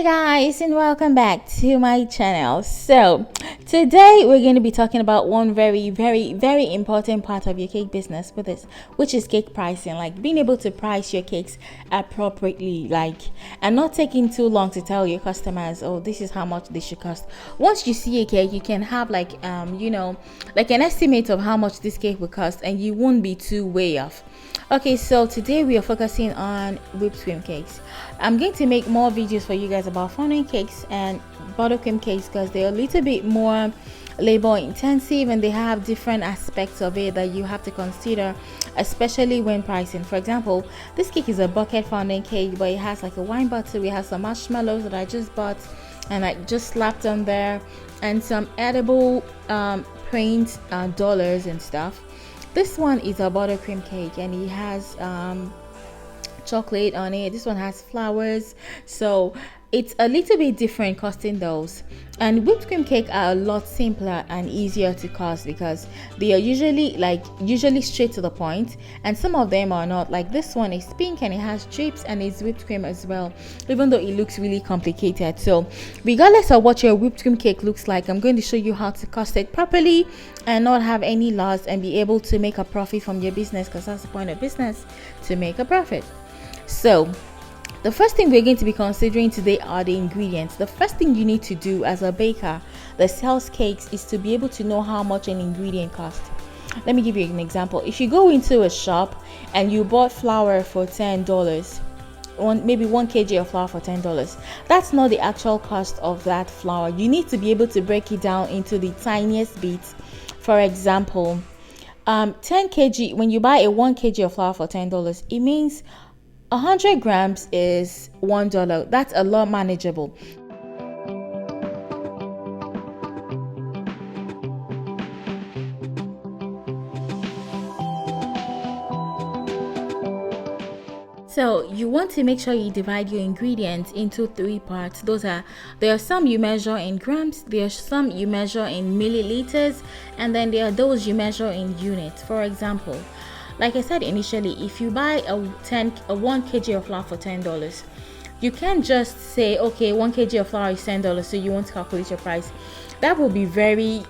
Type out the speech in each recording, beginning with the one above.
Guys, and welcome back to my channel. So today we're going to be talking about one very important part of your cake business with this, which is cake pricing, like being able to price your cakes appropriately, and not taking too long to tell your customers, oh, this is how much this should cost. Once you see a cake, you can have like an estimate of how much this cake will cost, and you won't be too way off. Okay, so today we are focusing on whipped cream cakes. I'm going to make more videos for you guys about fondant cakes and buttercream cakes because they're a little bit more labor intensive and they have different aspects of it that you have to consider, especially when pricing. For example, this cake is a bucket fondant cake, but it has like a wine bottle. We have some marshmallows that I just bought and I just slapped on there, and some edible print dollars and stuff. This one is a buttercream cake and it has chocolate on it. This one has flowers, so it's a little bit different costing those. And whipped cream cake are a lot simpler and easier to cost because they are usually straight to the point, and some of them are not. Like this one is pink and it has drips and it's whipped cream as well, even though it looks really complicated. So regardless of what your whipped cream cake looks like, I'm going to show you how to cost it properly and not have any loss and be able to make a profit from your business, because that's the point of business, to make a profit. So the first thing we're going to be considering today are the ingredients. The first thing you need to do as a baker that sells cakes is to be able to know how much an ingredient costs. Let me give you an example. If you go into a shop and you bought flour for $10, maybe 1 kg of flour for $10, that's not the actual cost of that flour. You need to be able to break it down into the tiniest bits. For example, 10 kg, when you buy a 1 kg of flour for $10, it means 100 grams is $1. That's a lot manageable. So you want to make sure you divide your ingredients into 3 parts. There are some you measure in grams, there are some you measure in milliliters, and then there are those you measure in units. For example, like I said initially, if you buy a 1 kg of flour for $10, you can't just say, okay, 1 kg of flour is $10, so you want to calculate your price. That will be very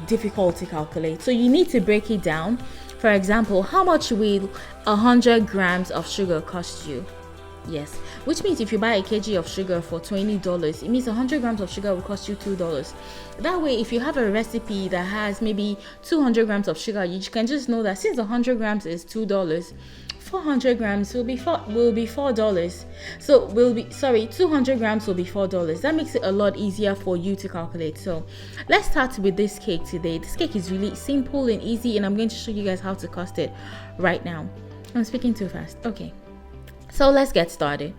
difficult to calculate. So you need to break it down. For example, how much will 100 grams of sugar cost you? Yes, which means if you buy a kg of sugar for $20, it means 100 grams of sugar will cost you $2. That way, if you have a recipe that has maybe 200 grams of sugar, you can just know that since 100 grams is $2, 400 grams will be $4. So 200 grams will be $4. That makes it a lot easier for you to calculate. So let's start with this cake today. This cake is really simple and easy, and I'm going to show you guys how to cost it right now. I'm speaking too fast. Okay. So let's get started.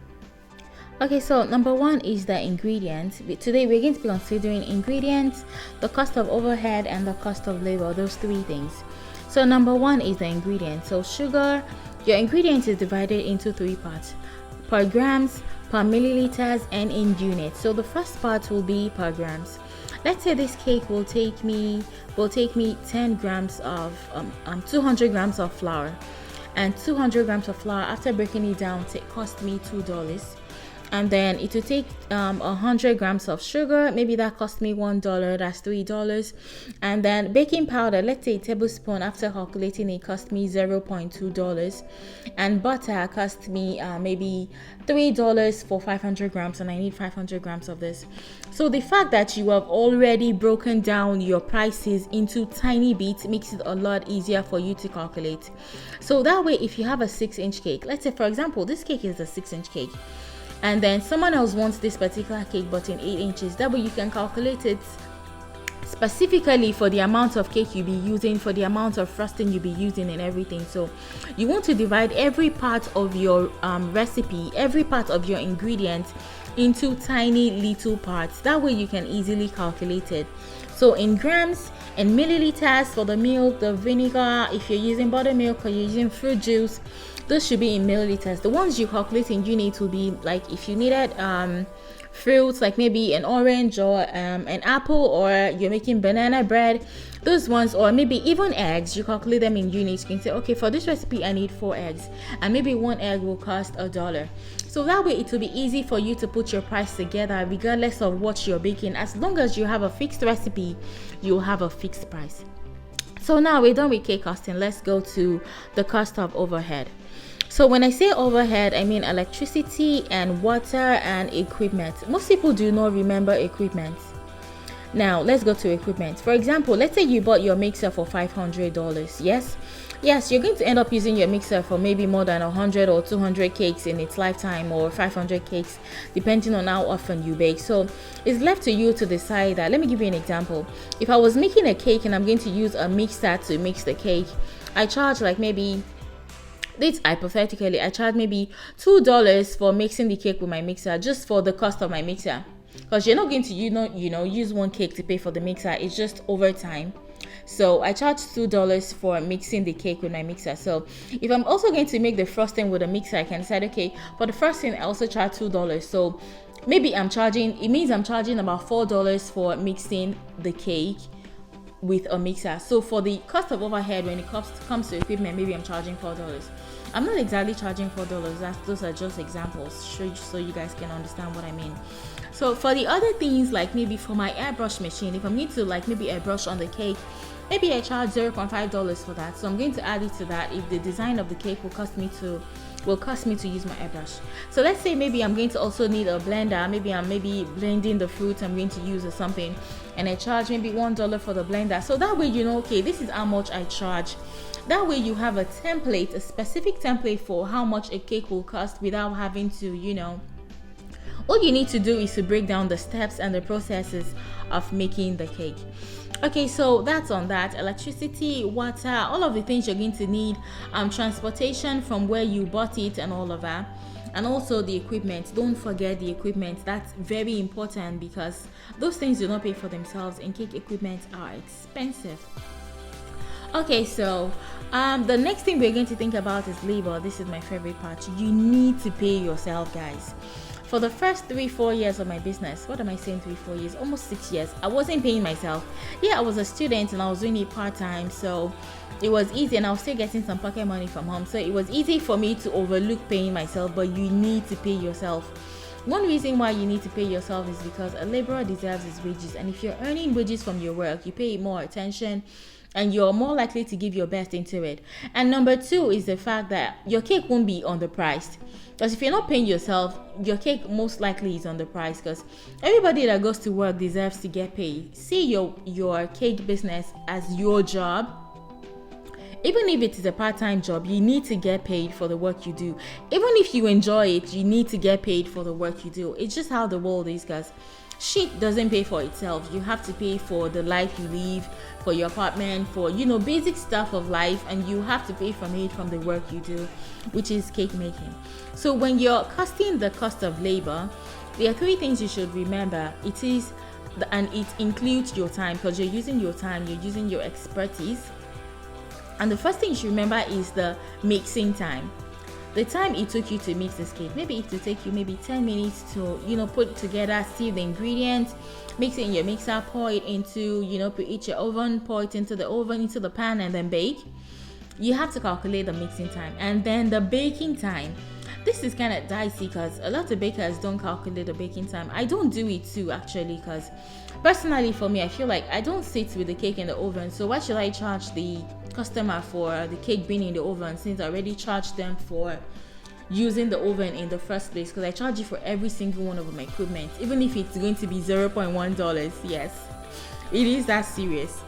Okay, so number 1 is the ingredients. Today we're going to be considering ingredients, the cost of overhead, and the cost of labor, those 3 things. So number 1 is the ingredients. So sugar, your ingredients is divided into 3 parts: per grams, per milliliters, and in units. So the first part will be per grams. Let's say this cake will take me 10 grams of 200 grams of flour. And 200 grams of flour, after breaking it down, cost me $2. And then it will take 100 grams of sugar, maybe that cost me $1, that's $3. And then baking powder, let's say a tablespoon, after calculating it cost me $0.2. And butter cost me maybe $3 for 500 grams, and I need 500 grams of this. So the fact that you have already broken down your prices into tiny bits makes it a lot easier for you to calculate. So that way, if you have a 6-inch cake, let's say for example this cake is a 6-inch cake, and then someone else wants this particular cake but in 8 inches, that way you can calculate it specifically for the amount of cake you'll be using, for the amount of frosting you'll be using and everything. So you want to divide every part of your recipe, every part of your ingredient into tiny little parts. That way you can easily calculate it. So in grams and milliliters for the milk, the vinegar, if you're using buttermilk or you're using fruit juice, those should be in milliliters. The ones you calculate in units will be like if you needed fruits like maybe an orange or an apple, or you're making banana bread, those ones, or maybe even eggs, you calculate them in units. You can say, okay, for this recipe I need 4 eggs, and maybe 1 egg will cost $1. So that way it will be easy for you to put your price together regardless of what you're baking. As long as you have a fixed recipe, you'll have a fixed price. So now we're done with cake costing. Let's go to the cost of overhead. So when I say overhead, I mean electricity and water and equipment. Most people do not remember equipment. Now let's go to equipment. For example, let's say you bought your mixer for $500. Yes, you're going to end up using your mixer for maybe more than 100 or 200 cakes in its lifetime, or 500 cakes depending on how often you bake. So it's left to you to decide that. Let me give you an example. If I was making a cake and I'm going to use a mixer to mix the cake, I charge like maybe, this hypothetically, I charge maybe $2 for mixing the cake with my mixer, just for the cost of my mixer. Because you're not going to use one cake to pay for the mixer. It's just over time. So I charge $2 for mixing the cake with my mixer. So if I'm also going to make the frosting with a mixer, I can decide, okay, for the frosting I also charge $2. So maybe I'm charging about $4 for mixing the cake with a mixer. So for the cost of overhead, when it comes to equipment, maybe I'm charging $4. I'm not exactly charging $4. Those are just examples, so you guys can understand what I mean. So for the other things, like maybe for my airbrush machine, if I'm going to like maybe airbrush on the cake, maybe I charge $0.5 for that. So I'm going to add it to that if the design of the cake will cost me to use my airbrush. So let's say maybe I'm going to also need a blender. Maybe I'm blending the fruit I'm going to use or something, and I charge maybe $1 for the blender. So that way, okay, this is how much I charge. That way you have a template, a specific template for how much a cake will cost without having to, all you need to do is to break down the steps and the processes of making the cake. Okay, so that's on that. Electricity, water, all of the things you're going to need, transportation from where you bought it and all of that, and also the equipment. Don't forget the equipment. That's very important because those things do not pay for themselves, and cake equipment are expensive. Okay, so the next thing we're going to think about is labor. This is my favorite part. You need to pay yourself, guys. For the first 3-4 years of my business, what am I saying 3-4 years? Almost 6 years. I wasn't paying myself. Yeah, I was a student and I was doing it part-time, so it was easy, and I was still getting some pocket money from home. So it was easy for me to overlook paying myself, but you need to pay yourself. One reason why you need to pay yourself is because a laborer deserves his wages, and if you're earning wages from your work, you pay more attention and you're more likely to give your best into it. And number 2 is the fact that your cake won't be underpriced. Because if you're not paying yourself, your cake most likely is underpriced, because everybody that goes to work deserves to get paid. See your cake business as your job. Even if it is a part-time job, you need to get paid for the work you do. Even if you enjoy it, you need to get paid for the work you do. It's just how the world is, guys. Shit doesn't pay for itself. You have to pay for the life you live, for your apartment, for basic stuff of life, and you have to pay from the work you do, which is cake making. So when you're costing the cost of labor, there are 3 things you should remember. It includes your time, because you're using your time, you're using your expertise. And the first thing you should remember is the mixing time. The time it took you to mix this cake. Maybe it will take you maybe 10 minutes to, put together, sieve the ingredients, mix it in your mixer, pour it into, preheat your oven, pour it into the oven, into the pan, and then bake. You have to calculate the mixing time. And then the baking time. This is kind of dicey because a lot of bakers don't calculate the baking time. I don't do it too, actually, because personally for me, I feel like I don't sit with the cake in the oven. So why should I charge the customer for the cake being in the oven, since I already charged them for using the oven in the first place? Because I charge you for every single one of my equipment, even if it's going to be $0.1. Yes, it is that serious.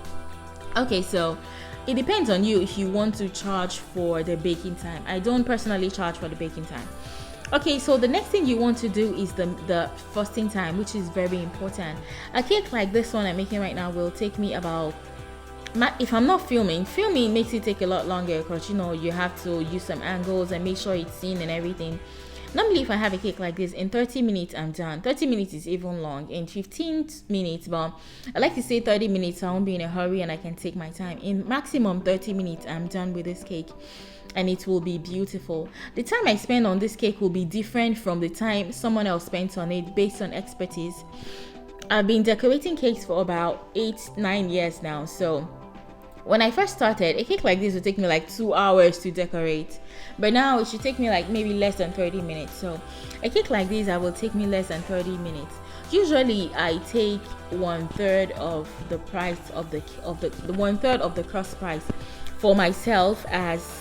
Okay, so it depends on you if you want to charge for the baking time. I don't personally charge for the baking time. Okay, so the next thing you want to do is the frosting time, which is very important. A cake like this one I'm making right now will take me about, if I'm not filming makes it take a lot longer, because you have to use some angles and make sure it's seen and everything. Normally if I have a cake like this, in 30 minutes I'm done. 30 minutes is even long. In 15 minutes, but I like to say 30 minutes, so I won't be in a hurry and I can take my time. In maximum 30 minutes I'm done with this cake, and it will be beautiful. The time I spend on this cake will be different from the time someone else spends on it, based on expertise. I've been decorating cakes for about 8-9 years now, so When I first started, a cake like this would take me like 2 hours to decorate, but now it should take me like maybe less than 30 minutes. So a cake like this, I will take me less than 30 minutes. Usually I take 1/3 of the price of the 1/3 of the cost price for myself as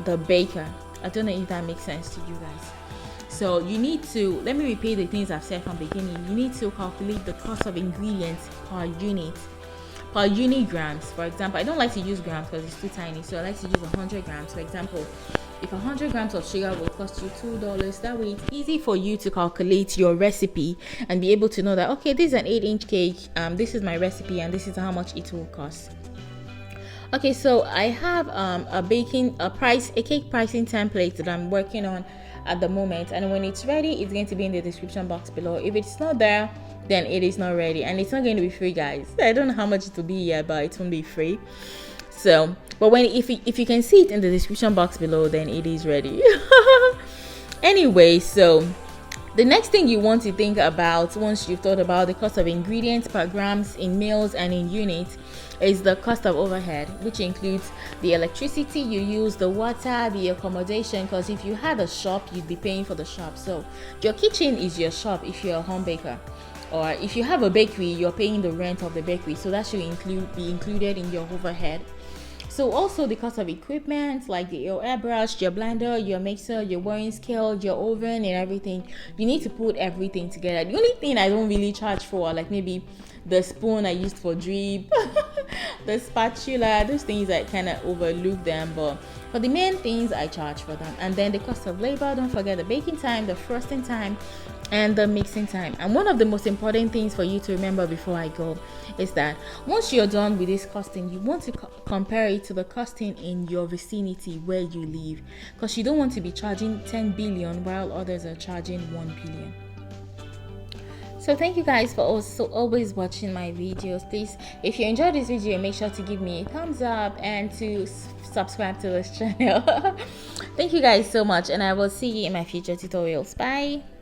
the baker. I don't know if that makes sense to you guys. So you need to, let me repeat the things I've said from the beginning. You need to calculate the cost of ingredients per unit grams. For example, I don't like to use grams because it's too tiny, so I like to use 100 grams. For example, if 100 grams of sugar will cost you $2, that way it's easy for you to calculate your recipe and be able to know that, okay, this is an 8-inch cake, this is my recipe and this is how much it will cost. Okay, so I have a cake pricing template that I'm working on at the moment, and when it's ready, it's going to be in the description box below. If it's not there, then it is not ready, and it's not going to be free, guys. I don't know how much it will be yet, but it won't be free. So, but if you can see it in the description box below, then it is ready. Anyway, so the next thing you want to think about once you've thought about the cost of ingredients per grams in meals and in units is the cost of overhead, which includes the electricity you use, the water, the accommodation, because if you had a shop, you'd be paying for the shop. So your kitchen is your shop if you're a home baker. Or if you have a bakery, you're paying the rent of the bakery, so that should be included in your overhead. So also the cost of equipment like your airbrush, your blender, your mixer, your weighing scale, your oven and everything. You need to put everything together. The only thing I don't really charge for, like maybe the spoon I used for drip, the spatula, those things I kind of overlook them, but for the main things I charge for them. And then the cost of labor, don't forget the baking time, the frosting time, and the mixing time. And one of the most important things for you to remember before I go is that once you're done with this costing, you want to compare it to the costing in your vicinity where you live, because you don't want to be charging 10 billion while others are charging 1 billion. So thank you guys for also always watching my videos. Please, if you enjoyed this video, make sure to give me a thumbs up and to subscribe to this channel. Thank you guys so much, and I will see you in my future tutorials. Bye.